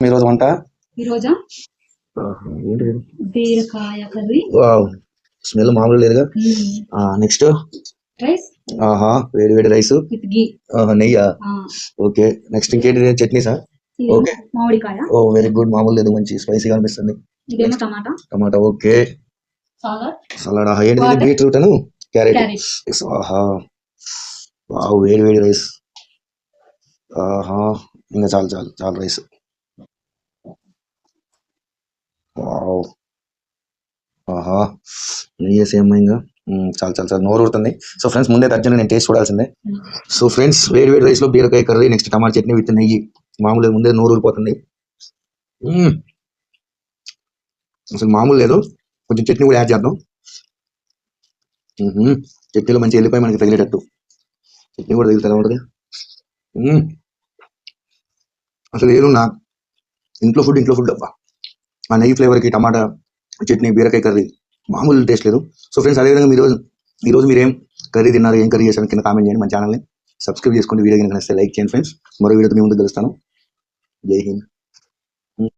ఈరోజు వంట ఈరోజా బీరకాయ కర్రీ. స్మెల్ మామూలు లేదుగా. Next rice. ఆహా, వేడి వేడి రైస్ విత్ ఘీ. నెయ్యా. ఓకే, నెక్స్ట్ ఇంకేంటి? చట్నీ సార్. ఓకే, మామిడికాయ. Oh very good. మామూలు లేదు, మంచి స్పైసీగా అనిపిస్తుంది. ఇదేమో టమాటా. టమాటా. Okay, salad. ఏంటి? బీట్రూట్ అను క్యారెట్. ఆహా, వావ్, వేడి వేడి రైస్. ఆహా, ఇంకా చాలు చాలు చాలు రైస్. వావ్, ఆహా, నెయ్యి సేమ్ ఇంకా చాలా చాలా చాలా నోరు ఊరుతుంది. సో ఫ్రెండ్స్, ముందే అర్జెంట్ నేను టేస్ట్ చూడాల్సిందే. సో ఫ్రెండ్స్, వేడి వేడి రైస్ లో బీరకాయ curry, next tomato chutney with నెయ్యి. మామూలుగా ముందే నోరు ఊరిపోతుంది. అసలు మామూలు లేదు. కొంచెం చట్నీ కూడా యాడ్ చేద్దాం. చట్నీలో మంచి వెళ్ళిపోయి మనకి తగిలేటట్టు చట్నీ కూడా తగిలితే ఎలా ఉంటుంది. అసలు ఏదున్నా ఇంట్లో ఫుడ్ అబ్బా. ఆ నెయ్యి ఫ్లేవర్కి టమాటా చట్నీ, బీరకాయ కర్రీ మామూలు టేస్ట్ లేదు. సో ఫ్రెండ్స్, అదేవిధంగా ఈరోజు మీరు ఏం కర్రీ తిన్నారు, ఏం కర్రీ చేశారు కింద కామెంట్ చేయండి. మన ఛానల్ని సబ్స్క్రైబ్ చేసుకోండి. వీడియో కనుక నచ్చితే లైక్ చేయండి ఫ్రెండ్స్. మరో వీడియోతో మీ ముందు కలుస్తాను. జై హింద్.